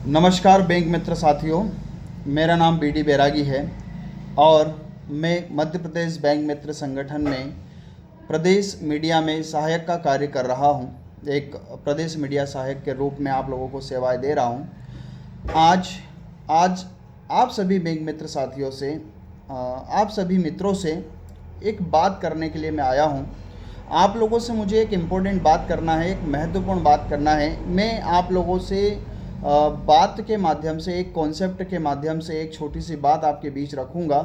नमस्कार बैंक मित्र साथियों, मेरा नाम बी डी बैरागी है और मैं मध्य प्रदेश बैंक मित्र संगठन में प्रदेश मीडिया में सहायक का कार्य कर रहा हूं। एक प्रदेश मीडिया सहायक के रूप में आप लोगों को सेवाएं दे रहा हूं। आज आज आप सभी बैंक मित्र साथियों से आप सभी मित्रों से एक बात करने के लिए मैं आया हूं। आप लोगों से मुझे एक इम्पोर्टेंट बात करना है, एक महत्वपूर्ण बात करना है। मैं आप लोगों से बात के माध्यम से, एक कॉन्सेप्ट के माध्यम से एक छोटी सी बात आपके बीच रखूँगा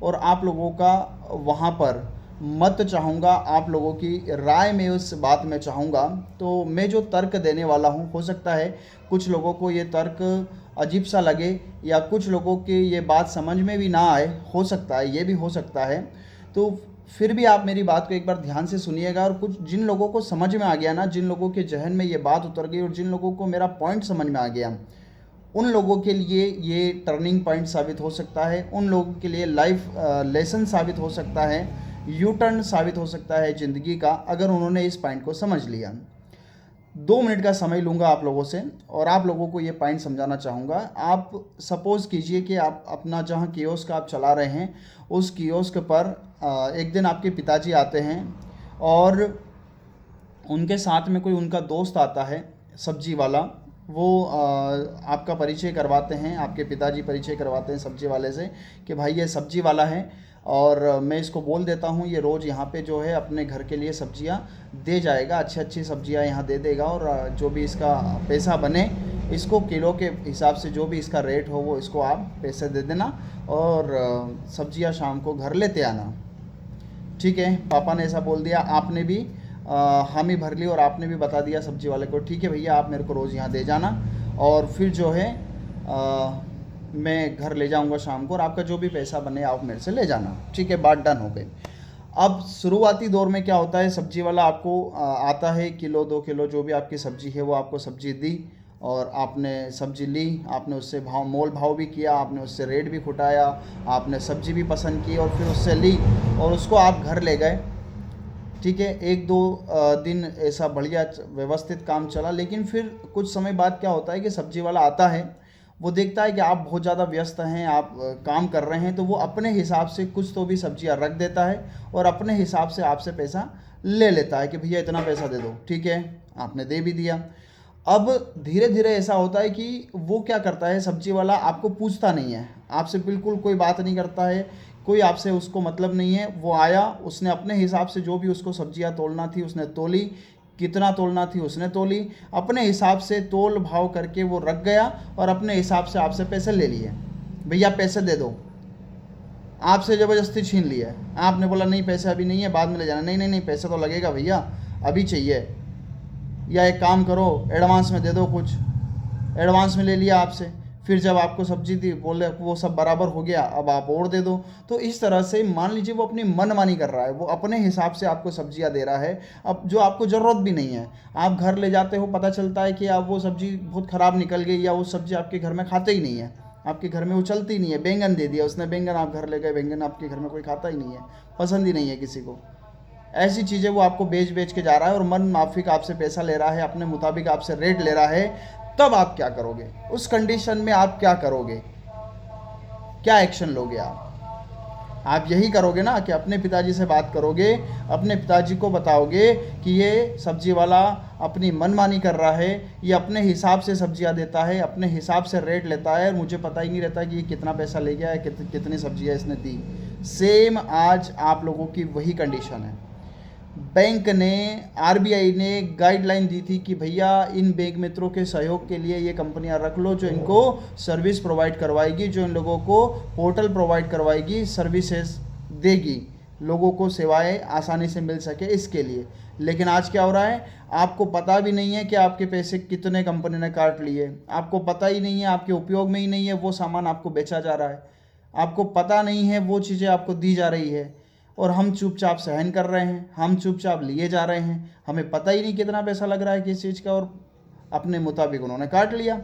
और आप लोगों का वहाँ पर मत चाहूँगा, आप लोगों की राय में उस बात में चाहूँगा। तो मैं जो तर्क देने वाला हूँ, हो सकता है कुछ लोगों को ये तर्क अजीब सा लगे या कुछ लोगों की ये बात समझ में भी ना आए, हो सकता है, ये भी हो सकता है। तो फिर भी आप मेरी बात को एक बार ध्यान से सुनिएगा और कुछ जिन लोगों को समझ में आ गया ना, जिन लोगों के जहन में ये बात उतर गई और जिन लोगों को मेरा पॉइंट समझ में आ गया, उन लोगों के लिए ये टर्निंग पॉइंट साबित हो सकता है। उन लोगों के लिए लाइफ लेसन साबित हो सकता है, यू टर्न साबित हो सकता है ज़िंदगी का, अगर उन्होंने इस पॉइंट को समझ लिया। 2 मिनट का समय लूँगा आप लोगों से और आप लोगों को ये पॉइंट समझाना चाहूँगा। आप सपोज़ कीजिए कि आप अपना जहाँ कियोस्क आप चला रहे हैं, उस कियोस्क पर एक दिन आपके पिताजी आते हैं और उनके साथ में कोई उनका दोस्त आता है, सब्जी वाला। वो आपका परिचय करवाते हैं, आपके पिताजी परिचय करवाते हैं सब्जी वाले से कि भाई ये सब्जी वाला है और मैं इसको बोल देता हूँ, ये रोज़ यहाँ पे जो है अपने घर के लिए सब्जियाँ दे जाएगा, अच्छी अच्छी सब्जियाँ यहाँ दे देगा और जो भी इसका पैसा बने, इसको किलो के हिसाब से जो भी इसका रेट हो वो इसको आप पैसे दे देना और सब्जियाँ शाम को घर लेते आना। ठीक है, पापा ने ऐसा बोल दिया, आपने भी हामी भर ली और आपने भी बता दिया सब्जी वाले को, ठीक है भैया आप मेरे को रोज़ यहाँ दे जाना और फिर जो है मैं घर ले जाऊँगा शाम को और आपका जो भी पैसा बने आप मेरे से ले जाना। ठीक है, बात डन हो गई। अब शुरुआती दौर में क्या होता है, सब्जी वाला आपको आता है, किलो 2 किलो जो भी आपकी सब्जी है वो आपको सब्जी दी और आपने सब्जी ली, आपने उससे मोल भाव भी किया, आपने उससे रेट भी खुटाया, आपने सब्जी भी पसंद की और फिर उससे ली और उसको आप घर ले गए। ठीक है, 1-2 दिन ऐसा बढ़िया व्यवस्थित काम चला, लेकिन फिर कुछ समय बाद क्या होता है कि सब्जी वाला आता है, वो देखता है कि आप बहुत ज़्यादा व्यस्त हैं, आप काम कर रहे हैं, तो वो अपने हिसाब से कुछ तो भी सब्जियां रख देता है और अपने हिसाब से आपसे पैसा ले लेता है कि भैया इतना पैसा दे दो। ठीक है, आपने दे भी दिया। अब धीरे धीरे ऐसा होता है कि वो क्या करता है, सब्जी वाला आपको पूछता नहीं है, आपसे बिल्कुल कोई बात नहीं करता है, कोई आपसे उसको मतलब नहीं है। वो आया, उसने अपने हिसाब से जो भी उसको सब्जियां तोलना थी उसने तोली, कितना तोलना थी उसने तोली, अपने हिसाब से तोल भाव करके वो रख गया और अपने हिसाब से आपसे पैसे ले लिए। भैया पैसे दे दो, आपसे ज़बरदस्ती छीन लिया। आपने बोला नहीं पैसे अभी नहीं है, बाद में ले जाना। नहीं नहीं नहीं, पैसा तो लगेगा भैया, अभी चाहिए, या एक काम करो एडवांस में दे दो कुछ। एडवांस में ले लिया आपसे, फिर जब आपको सब्जी दी बोले वो सब बराबर हो गया, अब आप और दे दो। तो इस तरह से मान लीजिए वो अपनी मनमानी कर रहा है, वो अपने हिसाब से आपको सब्जियां दे रहा है, अब जो आपको ज़रूरत भी नहीं है। आप घर ले जाते हो, पता चलता है कि आप वो सब्जी बहुत ख़राब निकल गई या वो सब्जी आपके घर में खाते ही नहीं है, आपके घर में वो चलती ही नहीं है। बैंगन दे दिया उसने, बैंगन आप घर ले गए, बैंगन आपके घर में कोई खाता ही नहीं है, पसंद ही नहीं है किसी को। ऐसी चीज़ें वो आपको बेच बेच के जा रहा है और मन माफिक आपसे पैसा ले रहा है, अपने मुताबिक आपसे रेट ले रहा है। तब आप क्या करोगे उस कंडीशन में, आप क्या करोगे, क्या एक्शन लोगे आप यही करोगे ना कि अपने पिताजी से बात करोगे, अपने पिताजी को बताओगे कि ये सब्जी वाला अपनी मनमानी कर रहा है, ये अपने हिसाब से सब्जियां देता है, अपने हिसाब से रेट लेता है, मुझे पता ही नहीं रहता कि ये कितना पैसा ले गया है, कितनी सब्जियां इसने दी। सेम आज आप लोगों की वही कंडीशन है। बैंक ने, आरबीआई ने गाइडलाइन दी थी कि भैया इन बैंक मित्रों के सहयोग के लिए ये कंपनियां रख लो जो इनको सर्विस प्रोवाइड करवाएगी, जो इन लोगों को पोर्टल प्रोवाइड करवाएगी, सर्विसेज देगी, लोगों को सेवाएं आसानी से मिल सके इसके लिए। लेकिन आज क्या हो रहा है, आपको पता भी नहीं है कि आपके पैसे कितने कंपनी ने काट लिए, आपको पता ही नहीं है, आपके उपयोग में ही नहीं है, वो सामान आपको बेचा जा रहा है, आपको पता नहीं है, वो चीज़ें आपको दी जा रही है और हम चुपचाप सहन कर रहे हैं, हम चुपचाप लिए जा रहे हैं, हमें पता ही नहीं कितना पैसा लग रहा है किस चीज़ का, और अपने मुताबिक उन्होंने काट लिया,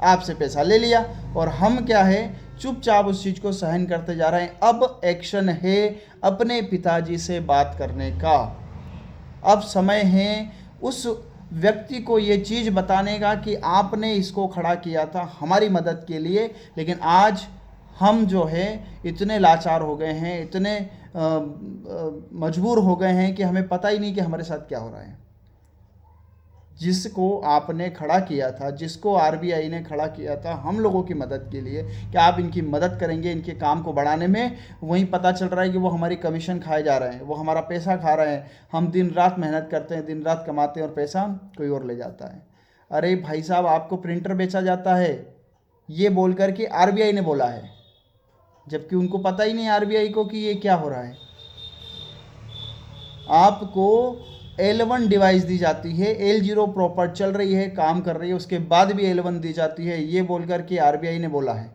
आपसे पैसा ले लिया और हम क्या है, चुपचाप उस चीज़ को सहन करते जा रहे हैं। अब एक्शन है अपने पिताजी से बात करने का, अब समय है उस व्यक्ति को ये चीज़ बताने का कि आपने इसको खड़ा किया था हमारी मदद के लिए, लेकिन आज हम जो है इतने लाचार हो गए हैं, इतने मजबूर हो गए हैं कि हमें पता ही नहीं कि हमारे साथ क्या हो रहा है। जिसको आपने खड़ा किया था, जिसको आरबीआई ने खड़ा किया था हम लोगों की मदद के लिए कि आप इनकी मदद करेंगे इनके काम को बढ़ाने में, वहीं पता चल रहा है कि वो हमारी कमीशन खाए जा रहे हैं, वो हमारा पैसा खा रहे हैं। हम दिन रात मेहनत करते हैं, दिन रात कमाते हैं और पैसा कोई और ले जाता है। अरे भाई साहब, आपको प्रिंटर बेचा जाता है ये बोल कर कि आरबीआई ने बोला है, जबकि उनको पता ही नहीं आरबीआई को कि ये क्या हो रहा है। आपको L1 डिवाइस दी जाती है, L0 प्रॉपर चल रही है, काम कर रही है, उसके बाद भी L1 दी जाती है ये बोलकर कि आरबीआई ने बोला है,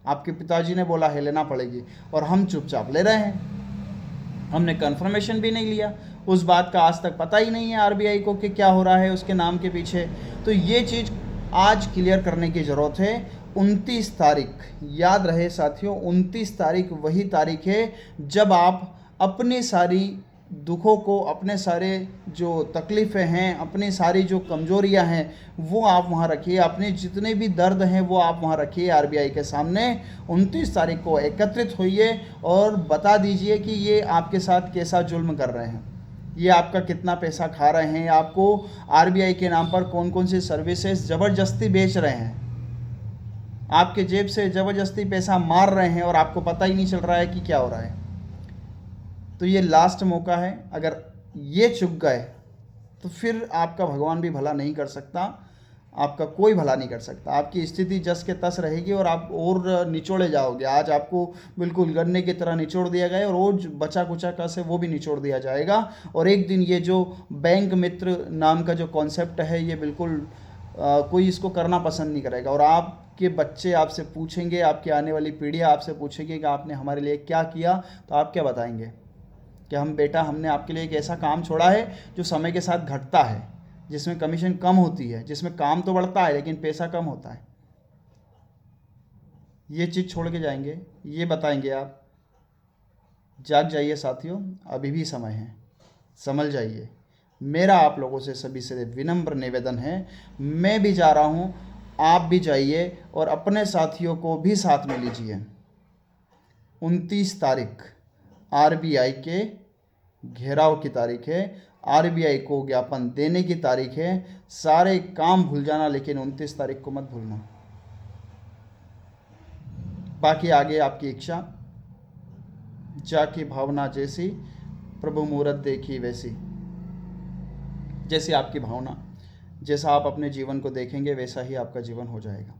आपके पिताजी ने बोला है लेना पड़ेगी, और हम चुपचाप ले रहे हैं। हमने कंफर्मेशन भी नहीं लिया, उस बात का आज तक पता ही नहीं है आरबीआई को कि क्या हो रहा है उसके नाम के पीछे। तो ये चीज़ आज क्लियर करने की ज़रूरत है। 29 तारीख याद रहे साथियों, 29 तारीख वही तारीख है जब आप अपनी सारी दुखों को, अपने सारे जो तकलीफ़ें हैं, अपनी सारी जो कमज़ोरियां हैं वो आप वहाँ रखिए, अपने जितने भी दर्द हैं वो आप वहाँ रखिए आरबीआई के सामने। 29 तारीख को एकत्रित होइए और बता दीजिए कि ये आपके साथ कैसा जुल्म कर रहे हैं, ये आपका कितना पैसा खा रहे हैं, आपको आरबीआई के नाम पर कौन कौन सी सर्विसेज ज़बरदस्ती बेच रहे हैं, आपके जेब से ज़बरदस्ती पैसा मार रहे हैं और आपको पता ही नहीं चल रहा है कि क्या हो रहा है। तो ये लास्ट मौका है, अगर ये चूक गए तो फिर आपका भगवान भी भला नहीं कर सकता, आपका कोई भला नहीं कर सकता। आपकी स्थिति जस के तस रहेगी और आप और निचोड़े जाओगे। आज आपको बिल्कुल गन्ने की तरह निचोड़ दिया गया और रोज बचा कुचा का से वो भी निचोड़ दिया जाएगा। और एक दिन ये जो बैंक मित्र नाम का जो कॉन्सेप्ट है ये बिल्कुल कोई इसको करना पसंद नहीं करेगा। और आपके बच्चे आपसे पूछेंगे, आपकी आने वाली पीढ़ियाँ आपसे पूछेंगे कि आपने हमारे लिए क्या किया, तो आप क्या बताएंगे कि हम बेटा हमने आपके लिए एक ऐसा काम छोड़ा है जो समय के साथ घटता है, जिसमें कमीशन कम होती है, जिसमें काम तो बढ़ता है लेकिन पैसा कम होता है। ये चीज़ छोड़ के जाएंगे, ये बताएंगे आप। जाग जाइए साथियों, अभी भी समय है, संभल जाइए। मेरा आप लोगों से सभी से विनम्र निवेदन है, मैं भी जा रहा हूँ, आप भी जाइए और अपने साथियों को भी साथ में लीजिए। 29 तारीख आरबीआई के घेराव की तारीख है, आरबीआई को ज्ञापन देने की तारीख है। सारे काम भूल जाना लेकिन 29 तारीख को मत भूलना। बाकी आगे आपकी इच्छा, जाकी भावना जैसी प्रभु मूरत देखी वैसी। जैसी आपकी भावना, जैसा आप अपने जीवन को देखेंगे वैसा ही आपका जीवन हो जाएगा।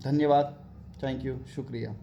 धन्यवाद, थैंक यू, शुक्रिया।